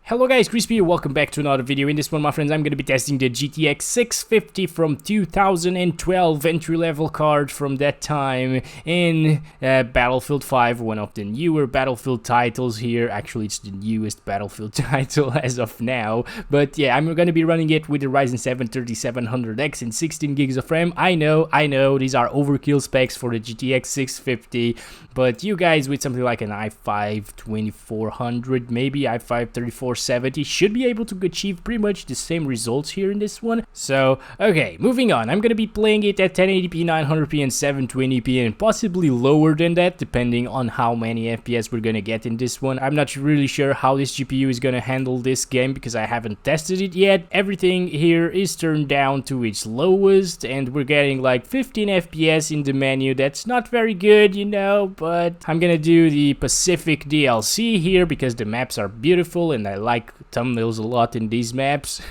Hello guys, Crispy here, welcome back to another video. In this one, my friends, I'm going to be testing the GTX 650 from 2012 entry-level card from that time in Battlefield 5, one of the newer Battlefield titles here. Actually, it's the newest Battlefield title as of now. But yeah, I'm going to be running it with the Ryzen 7 3700X and 16 gigs of RAM. I know, these are overkill specs for the GTX 650, but you guys with something like an i5 2400, maybe i5 3470 should be able to achieve pretty much the same results here in this one. So okay, moving on, I'm gonna be playing it at 1080p, 900p and 720p and possibly lower than that depending on how many FPS we're gonna get in this one. I'm not really sure how this GPU is gonna handle this game because I haven't tested it yet. Everything here is turned down to its lowest and we're getting like 15 FPS in the menu. That's not very good, you know, but I'm gonna do the Pacific DLC here because the maps are beautiful and I like thumbnails a lot in these maps.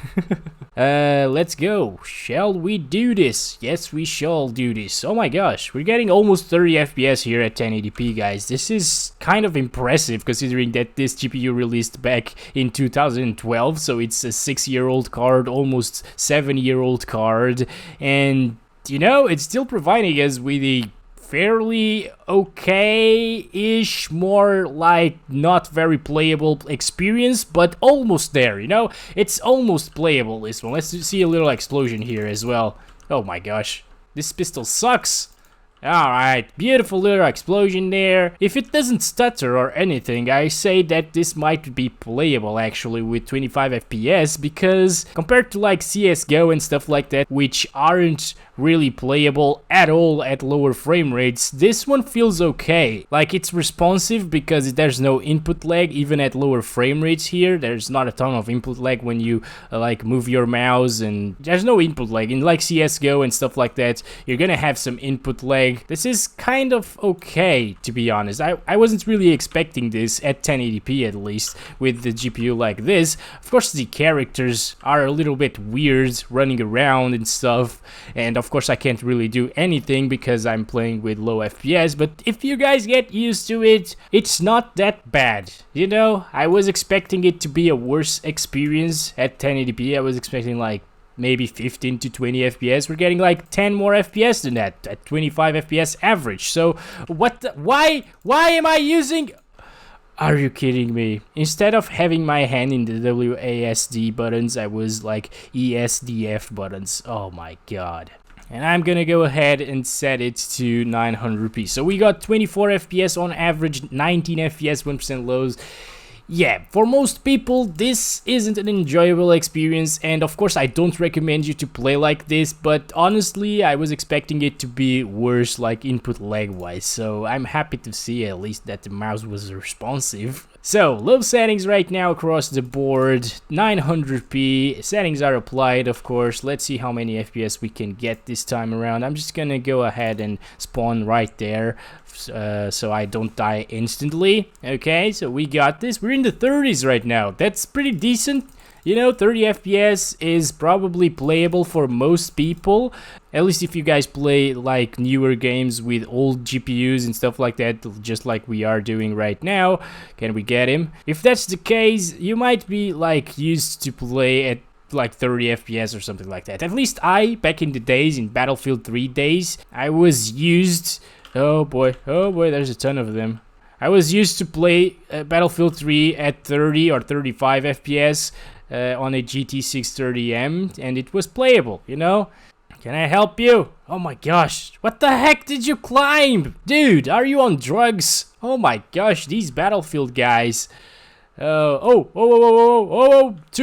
Let's go. Shall we do this? Yes, we shall do this. Oh my gosh, we're getting almost 30 FPS here at 1080p, guys. This is kind of impressive considering that this GPU released back in 2012, so it's a 6-year-old card, almost 7-year-old card, and you know, it's still providing us with a fairly okay-ish, more like not very playable experience, but almost there, you know? It's almost playable, this one. Let's see a little explosion here as well. Oh my gosh, this pistol sucks. Alright, beautiful little explosion there. If it doesn't stutter or anything, I say that this might be playable actually with 25 FPS because compared to like CSGO and stuff like that, which aren't really playable at all at lower frame rates, this one feels okay. Like it's responsive because there's no input lag even at lower frame rates here. There's not a ton of input lag when you like move your mouse, and there's no input lag in like CSGO and stuff like that. You're gonna have some input lag. This is kind of okay, to be honest. I wasn't really expecting this at 1080p at least with the GPU like this. Of course the characters are a little bit weird running around and stuff, and of course I can't really do anything because I'm playing with low FPS, but if you guys get used to it, it's not that bad. You know, I was expecting it to be a worse experience at 1080p. I was expecting like maybe 15 to 20 FPS. We're getting like 10 more FPS than that at 25 FPS average. So what why am I using... Are you kidding me? Instead of having my hand in the WASD buttons, I was like ESDF buttons. Oh my god. And I'm gonna go ahead and set it to 900p. So we got 24 FPS on average, 19 FPS, 1% lows. Yeah, for most people, this isn't an enjoyable experience, and of course I don't recommend you to play like this, but honestly, I was expecting it to be worse, like input lag-wise, so I'm happy to see at least that the mouse was responsive. So, low settings right now across the board, 900p, settings are applied, of course. Let's see how many FPS we can get this time around. I'm just gonna go ahead and spawn right there, so I don't die instantly. Okay, so we got this. We're in the 30s right now. That's pretty decent. You know, 30 FPS is probably playable for most people. At least if you guys play like newer games with old GPUs and stuff like that, just like we are doing right now. Can we get him? If that's the case, you might be like used to play at like 30 FPS or something like that. At least back in the days, in Battlefield 3 days, I was used... Oh boy, there's a ton of them. I was used to play Battlefield 3 at 30 or 35 FPS on a GT 630M, and it was playable, you know? Can I help you? Oh my gosh, what the heck did you climb? Dude, are you on drugs? Oh my gosh, these Battlefield guys. Too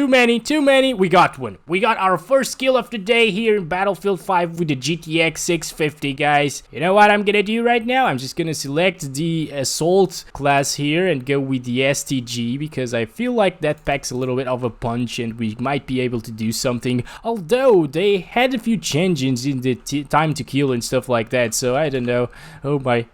many. We got one. We got our first kill of the day here in Battlefield 5 with the GTX 650, guys. You know what I'm gonna do right now? I'm just gonna select the Assault class here and go with the STG because I feel like that packs a little bit of a punch and we might be able to do something. Although they had a few changes in the time to kill and stuff like that, so I don't know. Oh my.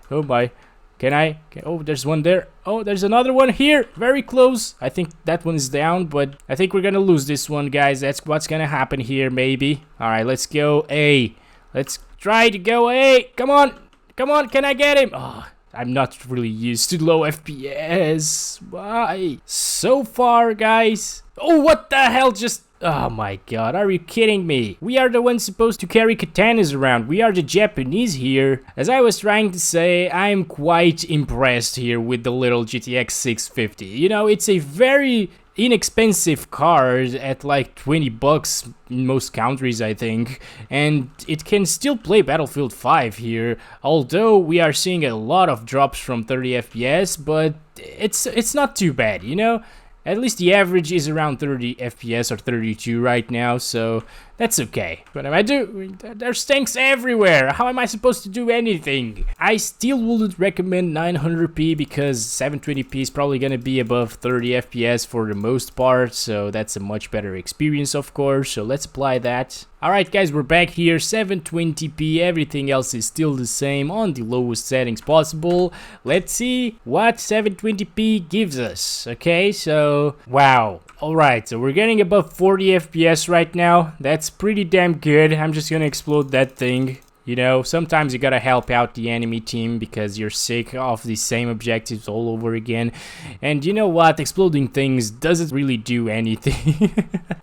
Oh, there's one there. Oh, there's another one here. Very close. I think that one is down, but I think we're gonna lose this one, guys. That's what's gonna happen here, maybe. Alright, let's go A. Let's try to go A. Come on. Can I get him? Oh, I'm not really used to low FPS. Why? So far, guys. Oh, what the hell just... Oh my god, are you kidding me? We are the ones supposed to carry katanas around. We are the Japanese here. As I was trying to say, I'm quite impressed here with the little GTX 650. You know, it's a very inexpensive card at like 20 bucks in most countries, I think, and it can still play Battlefield 5 here, although we are seeing a lot of drops from 30 FPS, but it's not too bad, you know? At least the average is around 30 FPS or 32 right now, so that's okay. What am I doing? There's tanks everywhere. How am I supposed to do anything? I still wouldn't recommend 900p because 720p is probably gonna be above 30 FPS for the most part, so that's a much better experience, of course. So let's apply that. Alright guys, we're back here, 720p, everything else is still the same on the lowest settings possible. Let's see what 720p gives us. Okay, so wow. Alright, so we're getting above 40 FPS right now. That's pretty damn good. I'm just gonna explode that thing. You know, sometimes you gotta help out the enemy team because you're sick of the same objectives all over again. And you know what? Exploding things doesn't really do anything.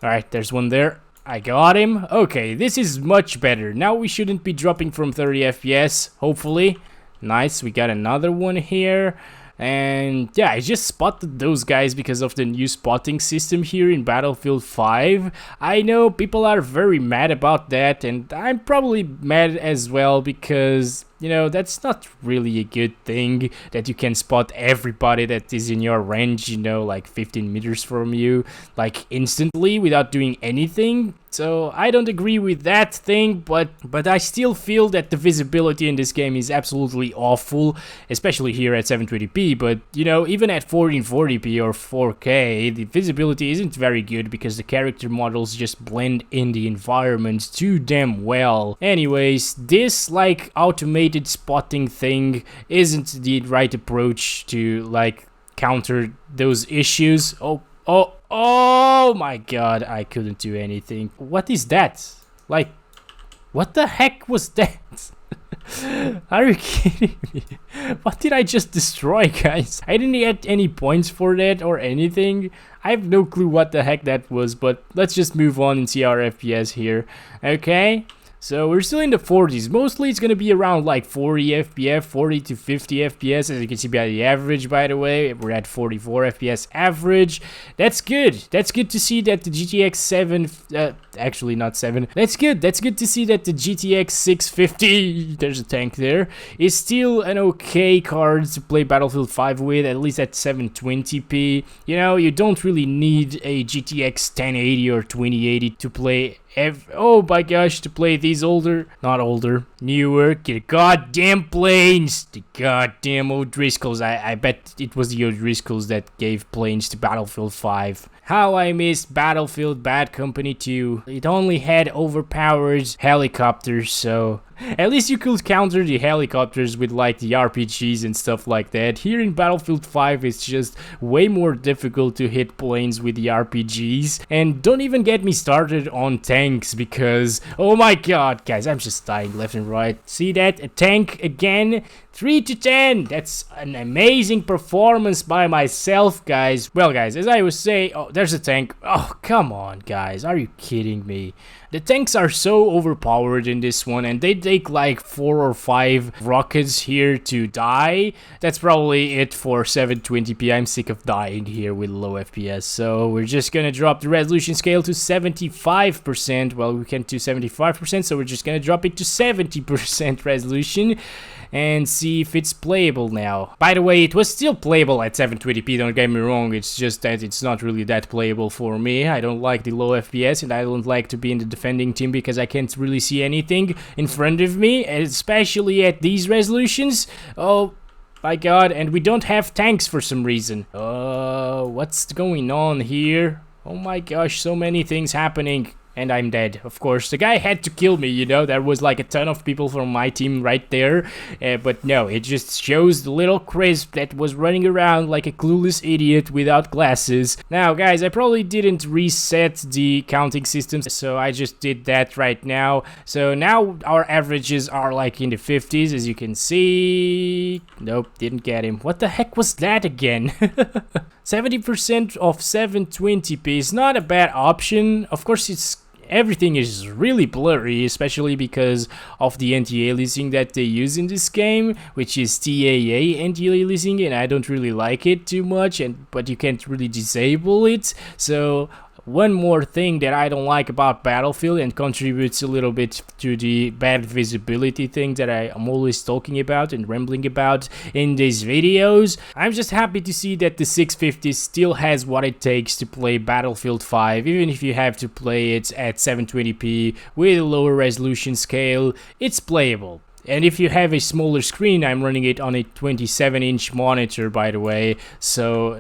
Alright, there's one there. I got him. Okay, this is much better. Now we shouldn't be dropping from 30 FPS, hopefully. Nice, we got another one here. And yeah, I just spotted those guys because of the new spotting system here in Battlefield 5. I know people are very mad about that, and I'm probably mad as well because, you know, that's not really a good thing that you can spot everybody that is in your range, you know, like 15 meters from you, like instantly without doing anything. So I don't agree with that thing, but I still feel that the visibility in this game is absolutely awful, especially here at 720p. But you know, even at 1440p or 4K, the visibility isn't very good because the character models just blend in the environment too damn well. Anyways, this like automated spotting thing isn't the right approach to like counter those issues. Oh my god, I couldn't do anything. What is that? Like, what the heck was that? Are you kidding me? What did I just destroy, guys? I didn't get any points for that or anything. I have no clue what the heck that was, but let's just move on and see our FPS here. Okay. So we're still in the 40s. Mostly it's going to be around like 40 FPS, 40 to 50 FPS, as you can see by the average, by the way. We're at 44 FPS average. That's good. That's good to see that the GTX 7, actually not 7. That's good to see that the GTX 650, there's a tank there, is still an okay card to play Battlefield 5 with, at least at 720p. You know, you don't really need a GTX 1080 or 2080 to play oh my gosh, to play these newer goddamn planes. The goddamn O'Driscolls. I bet it was the O'Driscolls that gave planes to Battlefield 5. How I missed Battlefield Bad Company 2. It only had overpowered helicopters, so at least you could counter the helicopters with like the RPGs and stuff like that. Here in Battlefield 5 it's just way more difficult to hit planes with the RPGs. And don't even get me started on tanks because, oh my god, guys, I'm just dying left and right. See that? A tank again. 3 to 10. That's an amazing performance by myself, guys. Well, guys, as I was saying, oh, there's a tank. Oh, come on, guys. Are you kidding me? The tanks are so overpowered in this one, and they take like 4 or 5 rockets here to die. That's probably it for 720p. I'm sick of dying here with low FPS. So we're just gonna drop the resolution scale to 75%. Well, we can do 75%, so we're just gonna drop it to 70% resolution and see if it's playable now. By the way, it was still playable at 720p, don't get me wrong. It's just that it's not really that playable for me. I don't like the low FPS, and I don't like to be in the defending team because I can't really see anything in front of me, especially at these resolutions. Oh my god, and we don't have tanks for some reason. What's going on here? Oh my gosh, so many things happening. and I'm dead. Of course, the guy had to kill me, you know, there was like a ton of people from my team right there, but no, it just shows the little Crisp that was running around like a clueless idiot without glasses. Now guys, I probably didn't reset the counting systems, so I just did that right now. So now our averages are like in the 50s, as you can see. Nope, didn't get him. What the heck was that again? 70% of 720p is not a bad option. Of course, everything is really blurry, especially because of the anti-aliasing that they use in this game, which is TAA anti-aliasing, and I don't really like it too much, but you can't really disable it. So one more thing that I don't like about Battlefield and contributes a little bit to the bad visibility thing that I am always talking about and rambling about in these videos. I'm just happy to see that the 650 still has what it takes to play Battlefield 5, even if you have to play it at 720p with a lower resolution scale, it's playable. And if you have a smaller screen, I'm running it on a 27-inch monitor, by the way, so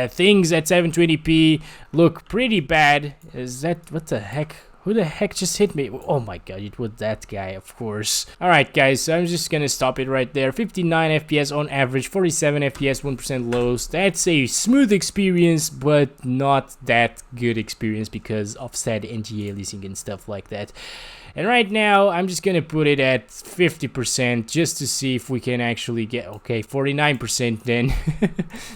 things at 720p look pretty bad. Is that, what the heck? Who the heck just hit me? Oh my god, it was that guy, of course. Alright guys, so I'm just gonna stop it right there. 59 FPS on average, 47 FPS, 1% lows. That's a smooth experience, but not that good experience because of said anti-aliasing and stuff like that. And right now, I'm just gonna put it at 50% just to see if we can actually get, okay, 49% then,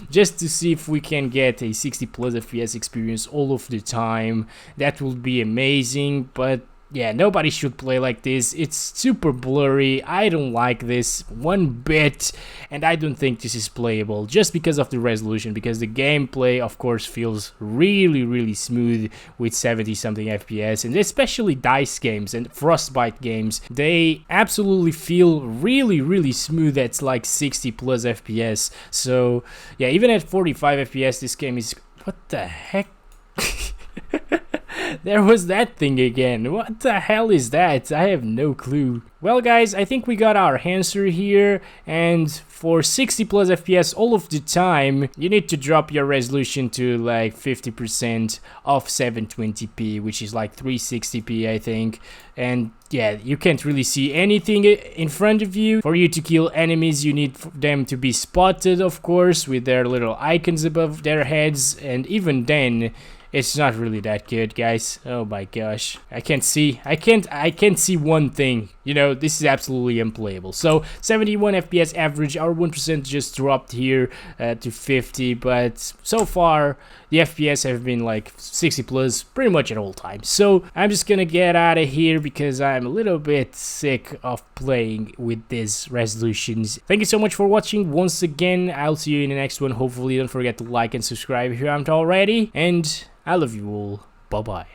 just to see if we can get a 60 plus FPS experience all of the time. That would be amazing, but yeah, nobody should play like this. It's super blurry. I don't like this one bit, and I don't think this is playable just because of the resolution, because the gameplay of course feels really smooth with 70 something FPS, and especially DICE games and Frostbite games, they absolutely feel really smooth at like 60 plus FPS. So yeah, even at 45 FPS this game is, what the heck? There was that thing again. What the hell is that? I have no clue. Well guys, I think we got our answer here, and for 60 plus FPS all of the time, you need to drop your resolution to like 50% of 720p, which is like 360p I think. And yeah, you can't really see anything in front of you. For you to kill enemies, you need them to be spotted, of course, with their little icons above their heads, and even then, it's not really that good, guys. Oh my gosh. I can't see one thing. You know, this is absolutely unplayable. So 71 FPS average, our 1% just dropped here to 50, but so far the FPS have been like 60 plus pretty much at all times. So I'm just gonna get out of here because I'm a little bit sick of playing with these resolutions. Thank you so much for watching once again. I'll see you in the next one. Hopefully don't forget to like and subscribe if you haven't already, and I love you all. Bye bye.